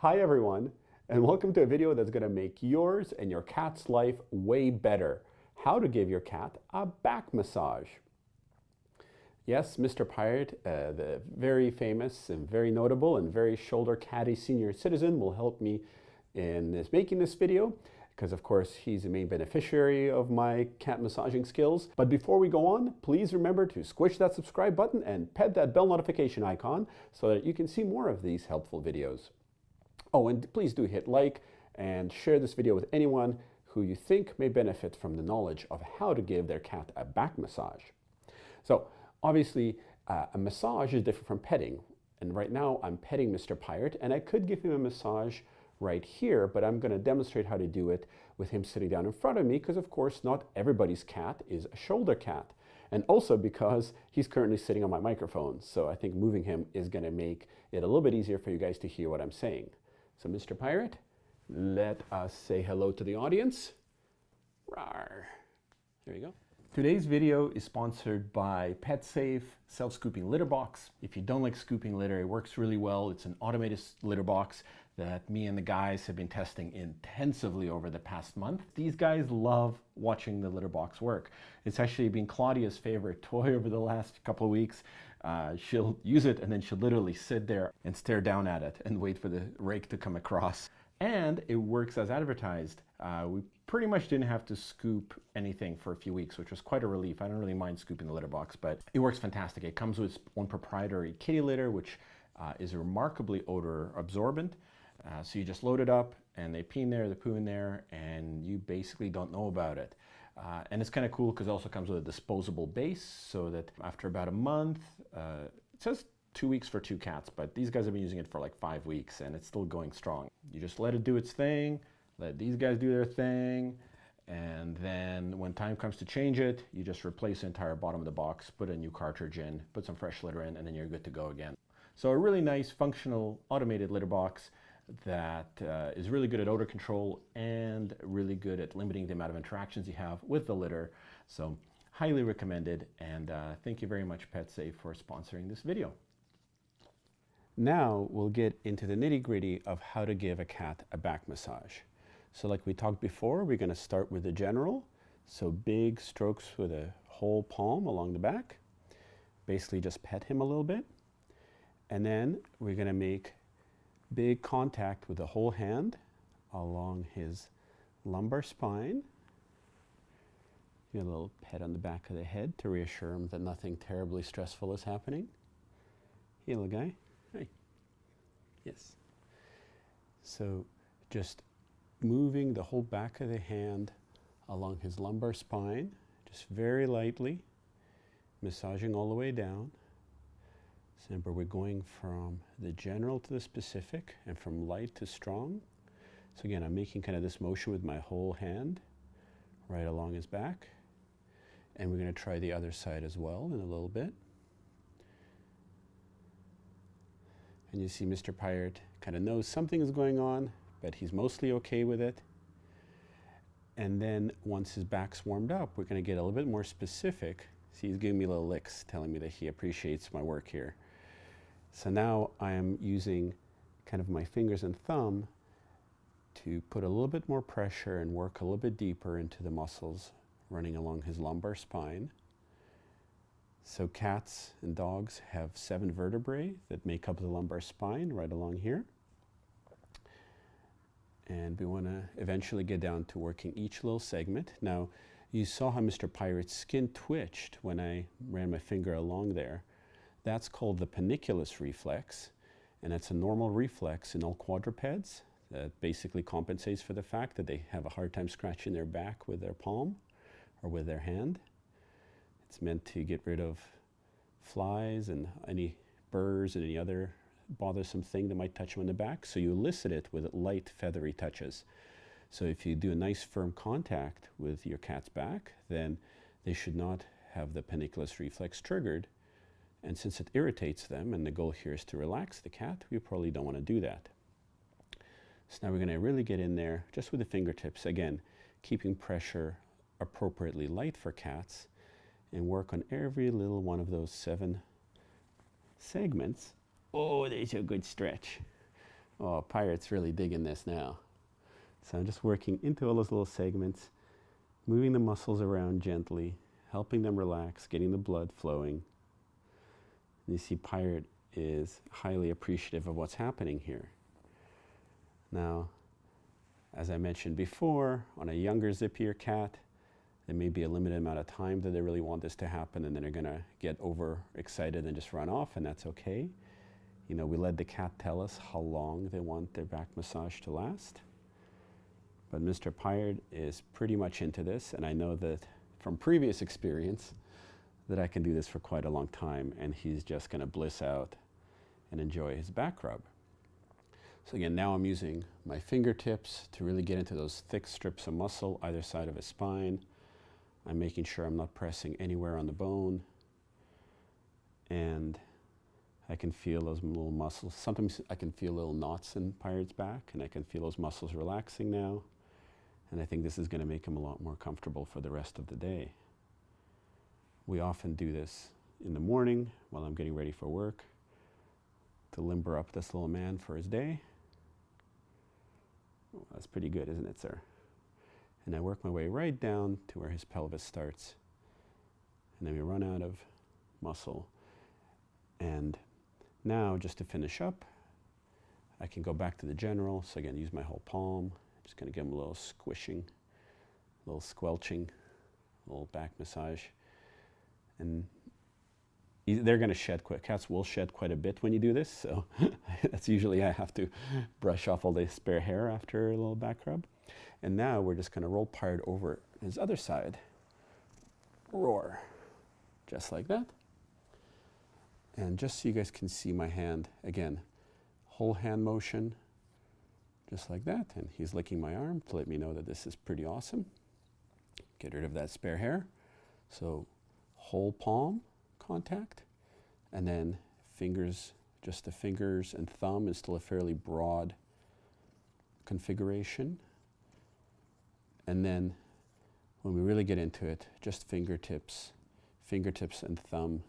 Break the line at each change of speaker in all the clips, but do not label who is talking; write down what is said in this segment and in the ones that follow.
Hi everyone, and welcome to a video that's going to make yours and your cat's life way better. How to give your cat a back massage. Yes, Mr. Pirate, the very famous and very notable and very shoulder catty senior citizen, will help me in making this video, because of course he's the main beneficiary of my cat massaging skills. But before we go on, please remember to squish that subscribe button and pet that bell notification icon so that you can see more of these helpful videos. Oh, and please do hit like and share this video with anyone who you think may benefit from the knowledge of how to give their cat a back massage. So obviously a massage is different from petting. And right now I'm petting Mr. Pirate, and I could give him a massage right here, but I'm going to demonstrate how to do it with him sitting down in front of me, because of course not everybody's cat is a shoulder cat. And also because he's currently sitting on my microphone. So I think moving him is going to make it a little bit easier for you guys to hear what I'm saying. So Mr. Pirate, let us say hello to the audience. Rawr. There you go. Today's video is sponsored by PetSafe Self-Scooping Litter Box. If you don't like scooping litter, it works really well. It's an automated litter box that me and the guys have been testing intensively over the past month. These guys love watching the litter box work. It's actually been Claudia's favorite toy over the last couple of weeks. She'll use it and then she'll literally sit there and stare down at it and wait for the rake to come across. And it works as advertised. We pretty much didn't have to scoop anything for a few weeks, which was quite a relief. I don't really mind scooping the litter box, but it works fantastic. It comes with one proprietary kitty litter, which is remarkably odor absorbent. So you just load it up and they pee in there, they poo in there, and you basically don't know about it. And it's kind of cool because it also comes with a disposable base, so that after about a month, it says 2 weeks for 2 cats, but these guys have been using it for like 5 weeks and it's still going strong. You just let it do its thing, let these guys do their thing, and then when time comes to change it, you just replace the entire bottom of the box, put a new cartridge in, put some fresh litter in, and then you're good to go again. So a really nice functional automated litter box that is really good at odor control and really good at limiting the amount of interactions you have with the litter. So highly recommended, and thank you very much PetSafe for sponsoring this video. Now we'll get into the nitty-gritty of how to give a cat a back massage. So like we talked before, we're going to start with the general. So big strokes with a whole palm along the back. Basically just pet him a little bit. And then we're going to make big contact with the whole hand along his lumbar spine. Get a little pet on the back of the head to reassure him that nothing terribly stressful is happening. Hey, little guy. Hey. Yes. So just moving the whole back of the hand along his lumbar spine, just very lightly, massaging all the way down. So remember, we're going from the general to the specific and from light to strong. So again, I'm making kind of this motion with my whole hand right along his back. And we're going to try the other side as well in a little bit. And you see Mr. Pirate kind of knows something is going on, but he's mostly okay with it. And then once his back's warmed up, we're going to get a little bit more specific. See, he's giving me little licks, telling me that he appreciates my work here. So now I am using kind of my fingers and thumb to put a little bit more pressure and work a little bit deeper into the muscles running along his lumbar spine. So cats and dogs have 7 vertebrae that make up the lumbar spine right along here. And we want to eventually get down to working each little segment. Now, you saw how Mr. Pirate's skin twitched when I ran my finger along there. That's called the panniculus reflex, and it's a normal reflex in all quadrupeds that basically compensates for the fact that they have a hard time scratching their back with their palm or with their hand. It's meant to get rid of flies and any burrs and any other bothersome thing that might touch them on the back. So you elicit it with light feathery touches. So if you do a nice firm contact with your cat's back, then they should not have the panniculus reflex triggered. And since it irritates them, and the goal here is to relax the cat, we probably don't want to do that. So now we're going to really get in there just with the fingertips, again, keeping pressure appropriately light for cats, and work on every little one of those 7 segments. Oh, there's a good stretch. Oh, Pirate's really digging this now. So I'm just working into all those little segments, moving the muscles around gently, helping them relax, getting the blood flowing. And you see Pirate is highly appreciative of what's happening here. Now, as I mentioned before, on a younger, zippier cat, there may be a limited amount of time that they really want this to happen, and then they're gonna get overexcited and just run off, and that's okay. You know, we let the cat tell us how long they want their back massage to last. But Mr. Pirate is pretty much into this, and I know that from previous experience that I can do this for quite a long time, and he's just gonna bliss out and enjoy his back rub. So again, now I'm using my fingertips to really get into those thick strips of muscle either side of his spine. I'm making sure I'm not pressing anywhere on the bone. And I can feel those little muscles. Sometimes I can feel little knots in Pirate's back, and I can feel those muscles relaxing now. And I think this is going to make him a lot more comfortable for the rest of the day. We often do this in the morning while I'm getting ready for work to limber up this little man for his day. Oh, that's pretty good, isn't it, sir? And I work my way right down to where his pelvis starts. And then we run out of muscle. And now, just to finish up, I can go back to the general. So again, use my whole palm. Just gonna give him a little squishing, a little squelching, a little back massage. And they're gonna shed quick. Cats will shed quite a bit when you do this. So that's usually I have to brush off all the spare hair after a little back rub. And now we're just gonna roll Pirate over his other side. Roar, just like that. And just so you guys can see my hand, again, whole hand motion, just like that. And he's licking my arm to let me know that this is pretty awesome. Get rid of that spare hair. So whole palm contact, and then fingers, just the fingers and thumb is still a fairly broad configuration. And then when we really get into it, just fingertips and thumb,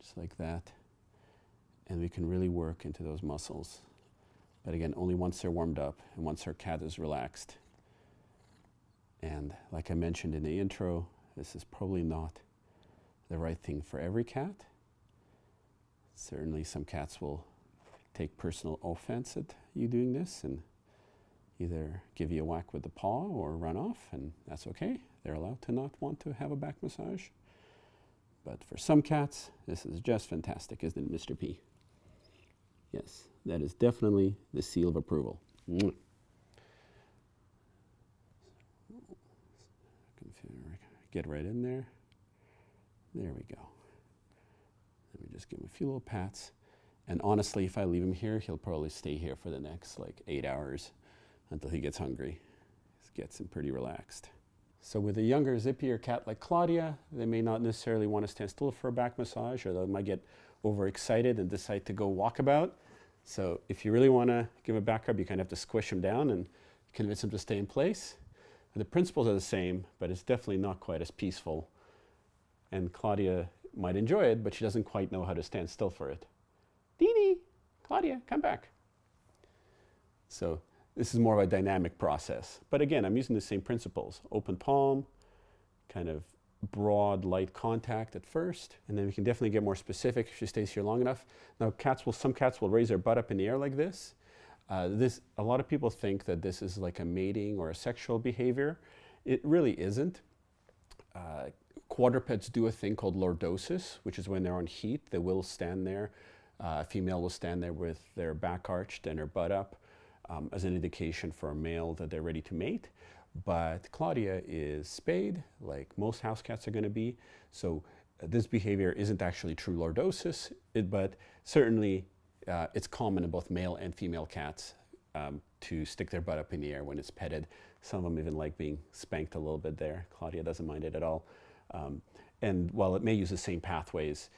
just like that. And we can really work into those muscles. But again, only once they're warmed up and once our cat is relaxed. And like I mentioned in the intro, this is probably not the right thing for every cat. Certainly some cats will take personal offense at you doing this and either give you a whack with the paw or run off, and that's okay. They're allowed to not want to have a back massage. But for some cats, this is just fantastic, isn't it, Mr. P? Yes, that is definitely the seal of approval. Get right in there. There we go. Let me just give him a few little pats. And honestly, if I leave him here, he'll probably stay here for the next like 8 hours until he gets hungry. This gets him pretty relaxed. So with a younger, zippier cat like Claudia, they may not necessarily want to stand still for a back massage, or they might get overexcited and decide to go walkabout. So if you really want to give a back rub, you kind of have to squish him down and convince him to stay in place. And the principles are the same, but it's definitely not quite as peaceful. And Claudia might enjoy it, but she doesn't quite know how to stand still for it. Dee, Claudia, come back. So this is more of a dynamic process. But again, I'm using the same principles. Open palm, kind of broad, light contact at first, and then we can definitely get more specific if she stays here long enough. Now, some cats will raise their butt up in the air like this. A lot of people think that this is like a mating or a sexual behavior. It really isn't. Quadrupeds do a thing called lordosis, which is when they're on heat, they will stand there. A female will stand there with their back arched and her butt up as an indication for a male that they're ready to mate. But Claudia is spayed, like most house cats are going to be. So this behavior isn't actually true lordosis, but certainly it's common in both male and female cats to stick their butt up in the air when it's petted. Some of them even like being spanked a little bit there. Claudia doesn't mind it at all. And while it may use the same pathways,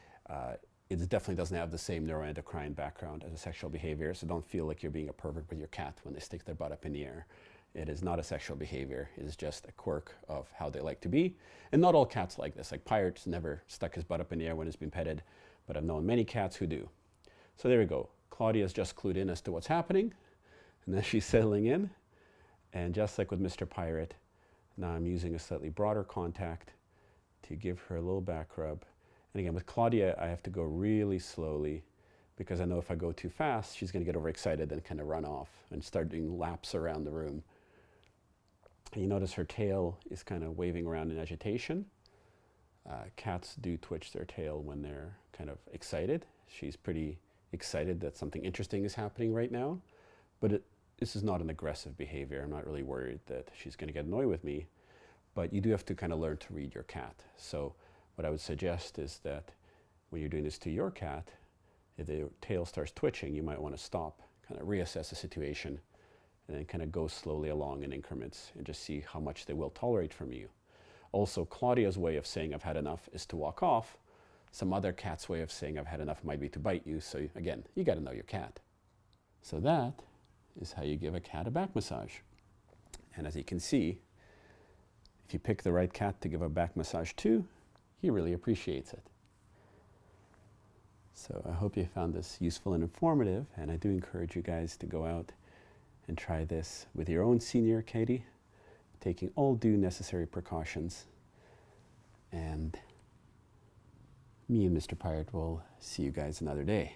it definitely doesn't have the same neuroendocrine background as a sexual behavior. So don't feel like you're being a pervert with your cat when they stick their butt up in the air. It is not a sexual behavior. It is just a quirk of how they like to be. And not all cats like this. Like Pirate's never stuck his butt up in the air when he's been petted, but I've known many cats who do. So there we go. Claudia's just clued in as to what's happening. And then she's settling in. And just like with Mr. Pirate, now I'm using a slightly broader contact to give her a little back rub. And again, with Claudia, I have to go really slowly because I know if I go too fast, she's going to get overexcited and kind of run off and start doing laps around the room. And you notice her tail is kind of waving around in agitation. Cats do twitch their tail when they're kind of excited. She's pretty excited that something interesting is happening right now, but this is not an aggressive behavior. I'm not really worried that she's going to get annoyed with me, but you do have to kind of learn to read your cat. So what I would suggest is that when you're doing this to your cat, if the tail starts twitching, you might want to stop, kind of reassess the situation, and then kind of go slowly along in increments and just see how much they will tolerate from you. Also, Claudia's way of saying I've had enough is to walk off. Some other cat's way of saying I've had enough might be to bite you. So again, you got to know your cat. So that is how you give a cat a back massage. And as you can see, if you pick the right cat to give a back massage to, he really appreciates it. So I hope you found this useful and informative, and I do encourage you guys to go out and try this with your own senior Katie, taking all due necessary precautions. And me and Mr. Pirate will see you guys another day.